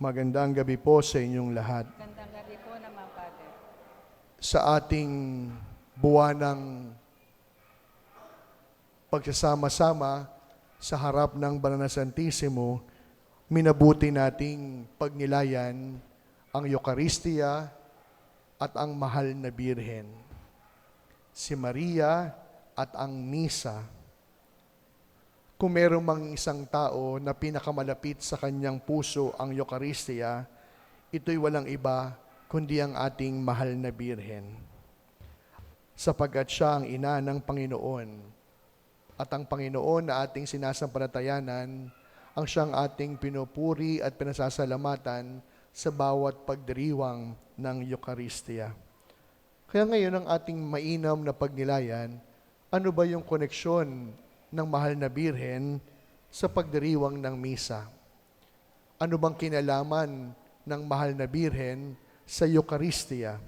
Magandang gabi po sa inyong lahat. Magandang gabi po naman, Father. Sa ating buwanang pagsasama-sama sa harap ng Banal na Santissimo, minabuti nating pagnilayan ang Eucharistia at ang Mahal na Birhen, si Maria at ang Misa. Kung meron mang isang tao na pinakamalapit sa kanyang puso ang Eucharistia, ito'y walang iba kundi ang ating Mahal na Birhen. Sapagkat siya ang ina ng Panginoon at ang Panginoon na ating sinasampalatayanan ang siyang ating pinupuri at pinasasalamatan sa bawat pagdiriwang ng Eucharistia. Kaya ngayon ang ating mainam na pagnilayan, ano ba yung koneksyon ng Mahal na Birhen sa pagdiriwang ng Misa? Ano bang kinalaman ng Mahal na Birhen sa Eucharistia?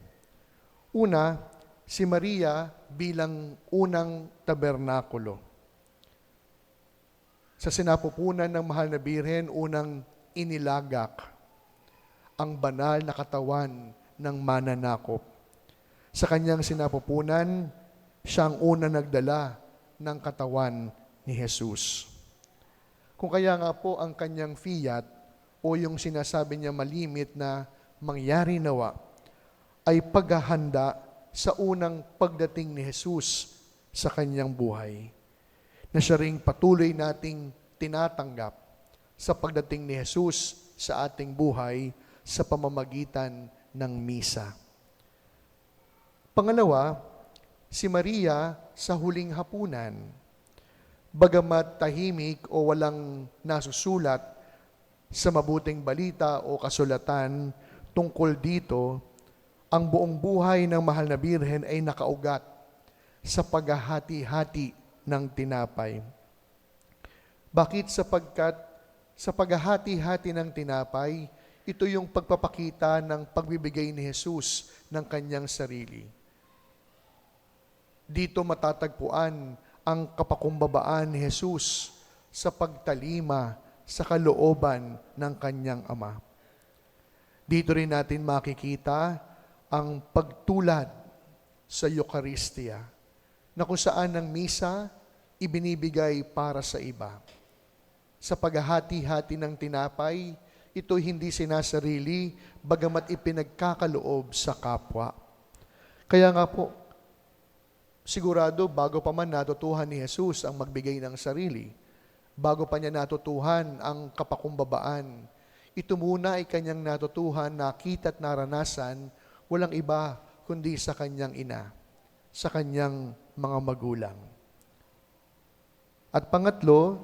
Una, si Maria bilang unang tabernakulo. Sa sinapupunan ng Mahal na Birhen, unang inilagak ang banal na katawan ng mananakop. Sa kanyang sinapupunan, siya ang una nagdala ng katawan ni Jesus. Kung kaya nga po ang kanyang fiat o yung sinasabi niya malimit na mangyari nawa ay paghahanda sa unang pagdating ni Jesus sa kanyang buhay, na siya ring patuloy nating tinatanggap sa pagdating ni Jesus sa ating buhay sa pamamagitan ng Misa. Pangalawa, si Maria sa huling hapunan. Bagamat tahimik o walang nasusulat sa mabuting balita o kasulatan tungkol dito, ang buong buhay ng Mahal na Birhen ay nakaugat sa paghahati-hati ng tinapay. Bakit? Sapagkat sa paghahati-hati ng tinapay, ito yung pagpapakita ng pagbibigay ni Jesus ng kanyang sarili. Dito matatagpuan ang kapakumbabaan ni Jesus sa pagtalima sa kalooban ng kanyang Ama. Dito rin natin makikita ang pagtulad sa Eucharistia, na kung saan ang Misa ibinibigay para sa iba. Sa paghahati-hati ng tinapay, ito hindi sinasarili, bagamat ipinagkakaloob sa kapwa. Kaya nga po, sigurado bago pa man natutuhan ni Jesus ang magbigay ng sarili, bago pa niya natutuhan ang kapakumbabaan, ito muna ay kanyang natutuhan, nakita at naranasan, walang iba kundi sa kanyang ina, sa kanyang mga magulang. At pangatlo,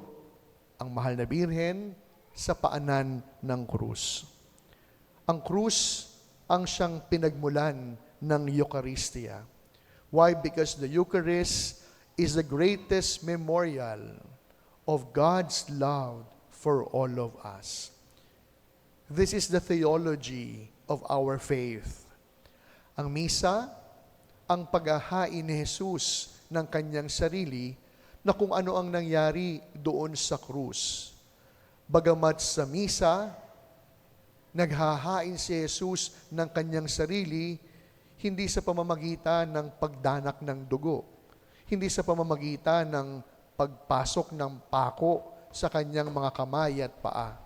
ang Mahal na Birhen sa paanan ng krus. Ang krus ang siyang pinagmulan ng Eucharistia. Why? Because the Eucharist is the greatest memorial of God's love for all of us. This is the theology of our faith. Ang Misa, ang paghahain ni Jesus ng kanyang sarili na kung ano ang nangyari doon sa krus. Bagamat sa Misa, naghahain si Jesus ng kanyang sarili, hindi sa pamamagitan ng pagdanak ng dugo, hindi sa pamamagitan ng pagpasok ng pako sa kanyang mga kamay at paa,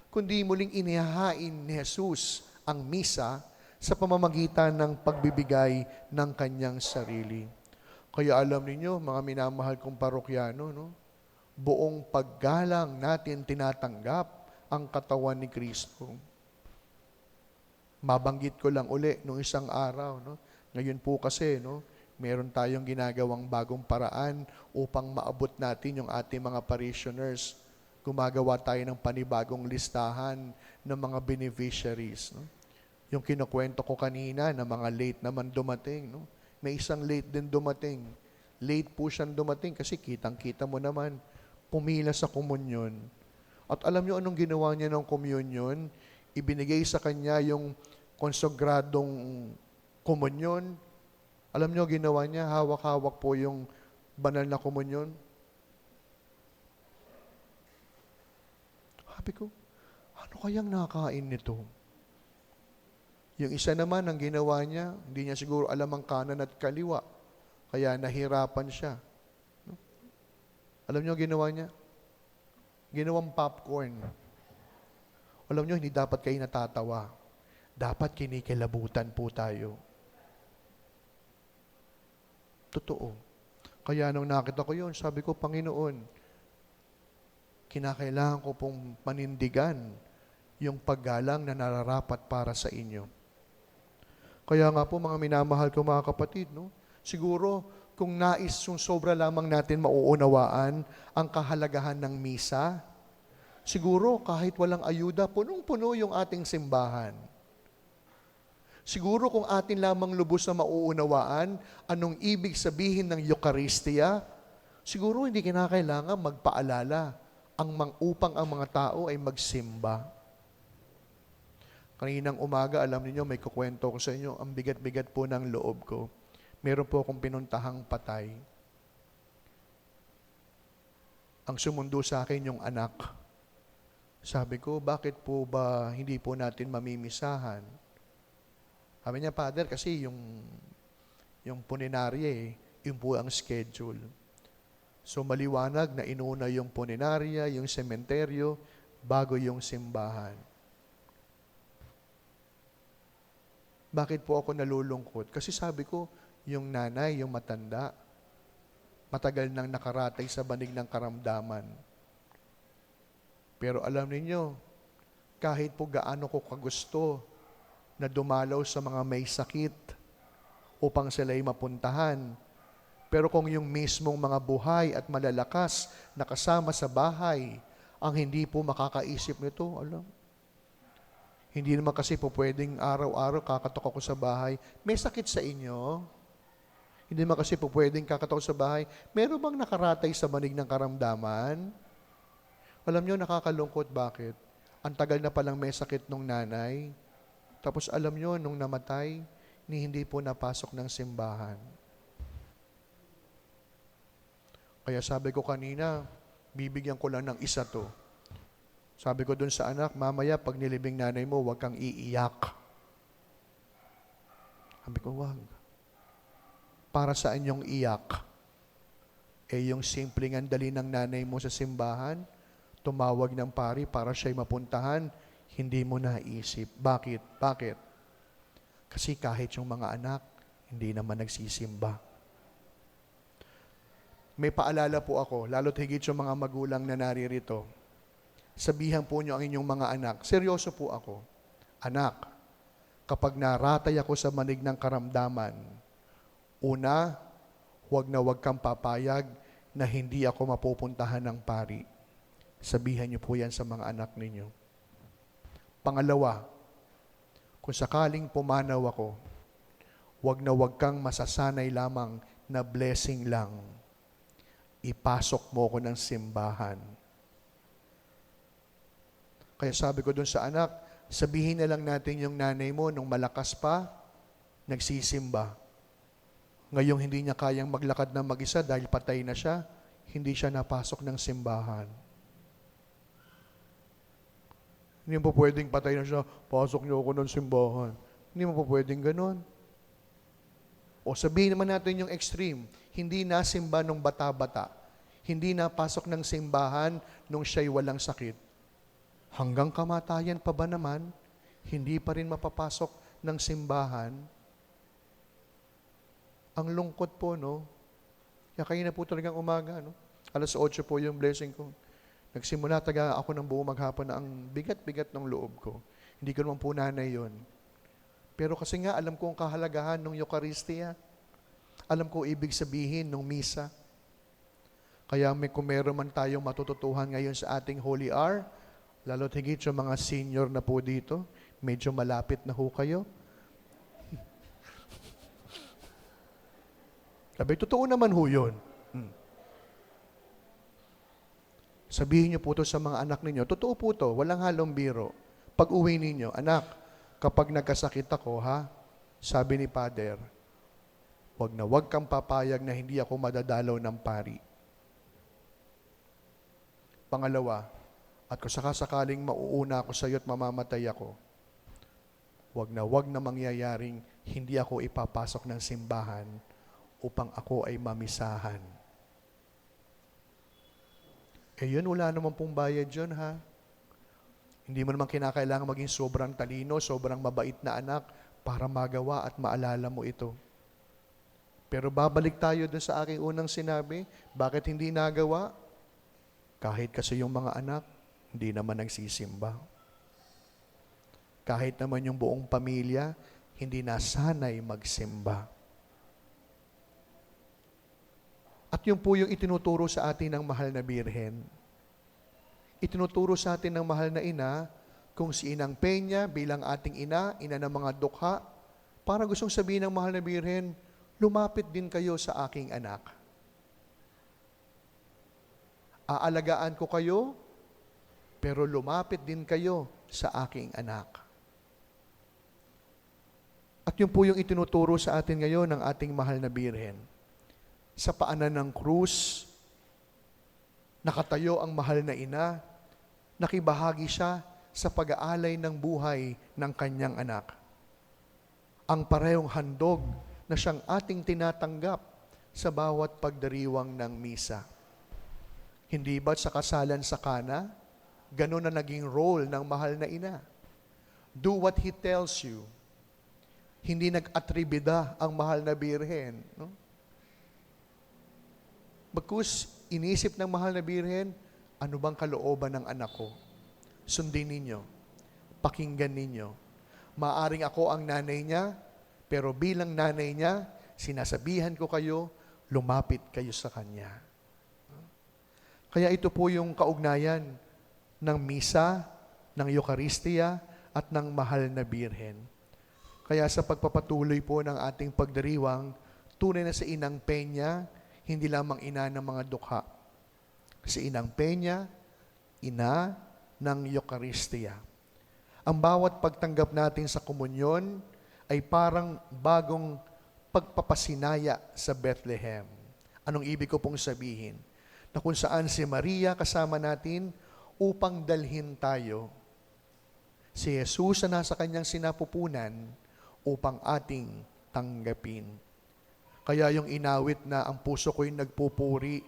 kundi muling inihahain ni Jesus ang Misa sa pamamagitan ng pagbibigay ng kanyang sarili. Kaya alam ninyo, mga minamahal kong parokyano, no? Buong paggalang natin tinatanggap ang katawan ni Kristo. Mabanggit ko lang uli nung isang araw, no? Ngayon po kasi, no, meron tayong ginagawang bagong paraan upang maabot natin yung ating mga parishioners. Gumagawa tayo ng panibagong listahan ng mga beneficiaries, no? Yung kinukwento ko kanina na mga late naman dumating, no? May isang late din dumating. Late po siyang dumating kasi kitang-kita mo naman, pumila sa komunyon. At alam niyo anong ginawa niya ng komunyon? Ibinigay sa kanya yung konsagradong komunyon. Alam niyo ginawa niya, hawak-hawak po yung banal na komunyon. Sabi ko, ano kayang nakain nito? Yung isa naman, ang ginawa niya, hindi niya siguro alam ang kanan at kaliwa. Kaya nahirapan siya. No? Alam niyo ang ginawa niya? Ginawang popcorn. Alam niyo, hindi dapat kayo natatawa. Dapat kinikilabutan po tayo. Totoo. Kaya nung nakita ko yun, sabi ko, Panginoon, kinakailangan ko pong panindigan yung paggalang na nararapat para sa inyo. Kaya nga po, mga minamahal ko mga kapatid, no? Siguro, kung nais yung sobra lamang natin mauunawaan ang kahalagahan ng misa, siguro kahit walang ayuda, punong-puno yung ating simbahan. Siguro kung atin lamang lubos na mauunawaan anong ibig sabihin ng Eucharistia, siguro hindi kinakailangan magpaalala upang ang mga tao ay magsimba. Kaninang umaga, alam niyo, may kukwento ko sa inyo, ang bigat-bigat po ng loob ko. Meron po akong pinuntahang patay. Ang sumundo sa akin yung anak. Sabi ko, bakit po ba hindi po natin mamimisahan? Sabi niya, Father, kasi yung puninarya yun po ang schedule. So maliwanag na inuna yung puninarya, yung sementeryo, bago yung simbahan. Bakit po ako nalulungkot? Kasi sabi ko, yung nanay, yung matanda, matagal nang nakaratay sa banig ng karamdaman. Pero alam niyo, kahit po gaano ko kagusto na dumalaw sa mga may sakit upang sila'y mapuntahan, pero kung yung mismong mga buhay at malalakas na kasama sa bahay ang hindi po makakaisip nito, hindi naman kasi po pwedeng araw-araw kakatok ako sa bahay. May sakit sa inyo? Hindi naman kasi po pwedeng kakatok sa bahay. Meron bang nakaratay sa banig ng karamdaman? Alam nyo, nakakalungkot. Bakit? Ang tagal na palang may sakit nung nanay. Tapos alam nyo, nung namatay, hindi po napasok ng simbahan. Kaya sabi ko kanina, bibigyan ko lang ng isa to. Sabi ko dun sa anak, mamaya pag nilibing nanay mo, huwag kang iiyak. Sabi ko, wag. Para saan yung iyak? Yung simpleng andali ng nanay mo sa simbahan, tumawag ng pari para siya'y mapuntahan, hindi mo naisip. Bakit? Bakit? Kasi kahit yung mga anak, hindi naman nagsisimba. May paalala po ako, lalo't higit yung mga magulang na naririto. Sabihan po niyo ang inyong mga anak, seryoso po ako, anak, kapag naratay ako sa manig ng karamdaman, una, huwag kang papayag na hindi ako mapupuntahan ng pari. Sabihan niyo po yan sa mga anak ninyo. Pangalawa, kung sakaling pumanaw ako, huwag kang masasanay lamang na blessing lang. Ipasok mo ko ng simbahan. Kaya sabi ko dun sa anak, sabihin na lang natin yung nanay mo nung malakas pa, nagsisimba. Ngayong hindi niya kayang maglakad na mag-isa dahil patay na siya, hindi siya napasok ng simbahan. Hindi mo po pwedeng patay na siya, pasok niyo ako ng simbahan. Hindi mo po pwedeng ganun. O sabihin naman natin yung extreme, hindi nasimba nung bata-bata, hindi napasok ng simbahan nung siya'y walang sakit. Hanggang kamatayan pa ba naman, hindi pa rin mapapasok ng simbahan? Ang lungkot po, no? Kaya kayo na po talagang umaga, no? 8:00 po yung blessing ko. Nagsimula ako ng buong maghapon na ang bigat-bigat ng loob ko. Hindi ko naman po nanay yun. Pero kasi nga, alam ko ang kahalagahan ng Eucharistia. Alam ko ibig sabihin ng misa. Kaya kung meron man tayong matututuhan ngayon sa ating Holy Hour, lalo't higit yung mga senior na po dito, medyo malapit na ho kayo. Sabi, totoo naman ho yun. Sabihin niyo po to sa mga anak ninyo, totoo po to, walang halong biro. Pag uwi ninyo, anak, kapag nagkasakit ako, sabi ni Father, wag kang papayag na hindi ako madadalaw ng pari. Pangalawa, At kung sakasakaling mauuna ako sa iyo at mamamatay ako, wag na mangyayaring hindi ako ipapasok ng simbahan upang ako ay mamisahan. Yun, wala naman pong bayad yun, ha? Hindi mo naman kinakailangan maging sobrang talino, sobrang mabait na anak para magawa at maalala mo ito. Pero babalik tayo dun sa aking unang sinabi, bakit hindi nagawa? Kahit kasi yung mga anak, hindi naman nagsisimba. Kahit naman yung buong pamilya, hindi nasanay magsimba. At yun po yung itinuturo sa atin ng mahal na Birhen. Itinuturo sa atin ng mahal na ina kung si Inang Peña bilang ating ina ng mga dukha, para gustong sabihin ng mahal na Birhen, lumapit din kayo sa aking anak. Aalagaan ko kayo, pero lumapit din kayo sa aking anak. At yun po yung itinuturo sa atin ngayon ng ating mahal na Birhen. Sa paanan ng krus, nakatayo ang mahal na ina, nakibahagi siya sa pag-aalay ng buhay ng kanyang anak. Ang parehong handog na siyang ating tinatanggap sa bawat pagdiriwang ng misa. Hindi ba't sa kasalan sa Kana, ganun na naging role ng mahal na ina? Do what He tells you. Hindi nag-atribida ang mahal na Birhen. No? Bagkus, inisip ng mahal na Birhen, ano bang kalooban ng anak ko? Sundin ninyo. Pakinggan ninyo. Maaring ako ang nanay niya, pero bilang nanay niya, sinasabihan ko kayo, lumapit kayo sa kanya. Kaya ito po yung kaugnayan ng misa, ng Eucharistia, at ng mahal na Birhen. Kaya sa pagpapatuloy po ng ating pagdiriwang, tunay na sa Inang Peña, hindi lamang ina ng mga dukha. Si Inang Peña, ina ng Eucharistia. Ang bawat pagtanggap natin sa komunyon ay parang bagong pagpapasinaya sa Bethlehem. Anong ibig ko pong sabihin? Na kung saan si Maria kasama natin upang dalhin tayo. Si Jesus na nasa kanyang sinapupunan upang ating tanggapin. Kaya yung inawit na ang puso ko'y nagpupuri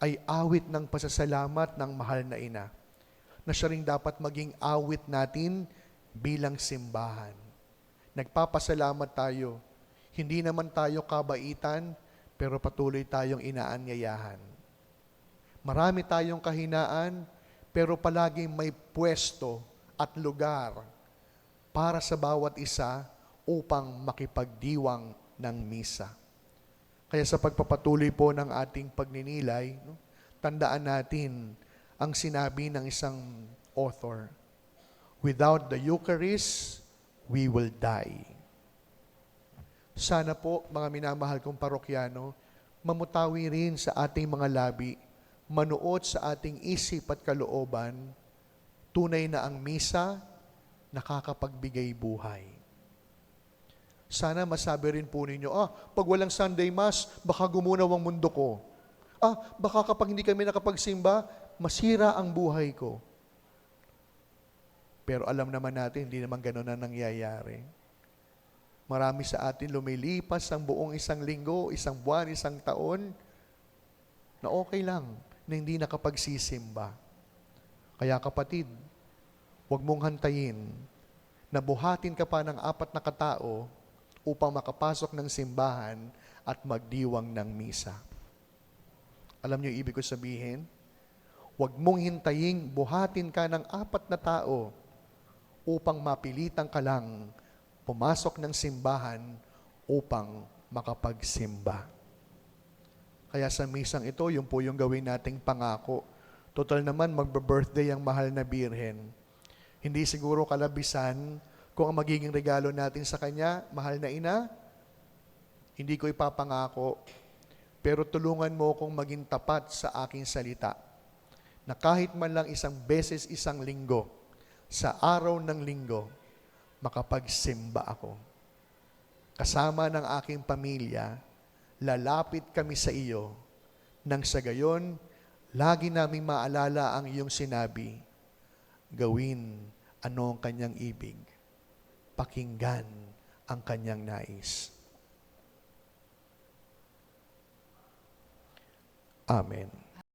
ay awit ng pasasalamat ng mahal na ina, na siya rin dapat maging awit natin bilang simbahan. Nagpapasalamat tayo. Hindi naman tayo kabaitan, pero patuloy tayong inaanyayahan. Marami tayong kahinaan, pero palaging may pwesto at lugar para sa bawat isa upang makipagdiwang ng misa. Kaya sa pagpapatuloy po ng ating pagninilay, tandaan natin ang sinabi ng isang author, without the Eucharist, we will die. Sana po, mga minamahal kong parokyano, mamutawi rin sa ating mga labi, manuot sa ating isip at kalooban, tunay na ang misa nakakapagbigay buhay. Sana masabi rin po ninyo, pag walang Sunday Mass, baka gumunaw ang mundo ko. Baka kapag hindi kami nakapagsimba, masira ang buhay ko. Pero alam naman natin, hindi naman gano'n na nangyayari. Marami sa atin lumilipas ang buong isang linggo, isang buwan, isang taon, na okay lang na hindi nakapagsisimba. Kaya kapatid, huwag mong hantayin na buhatin ka pa ng 4 na katao upang makapasok ng simbahan at magdiwang ng misa. Alam niyo yung ibig ko sabihin? Huwag mong hintaying buhatin ka ng 4 na tao upang mapilitan ka lang pumasok ng simbahan upang makapagsimba. Kaya sa misang ito, yun po yung gawin nating pangako. Total naman, magbe-birthday ang mahal na Birhen. Hindi siguro kalabisan kung ang magiging regalo natin sa Kanya, mahal na ina, hindi ko ipapangako, pero tulungan mo akong maging tapat sa aking salita, na kahit man lang isang beses isang linggo, sa araw ng linggo, makapagsimba ako. Kasama ng aking pamilya, lalapit kami sa iyo, nang sa gayon, lagi naming maalala ang iyong sinabi, gawin ano ang kanyang ibig, pakinggan ang kanyang nais. Amen.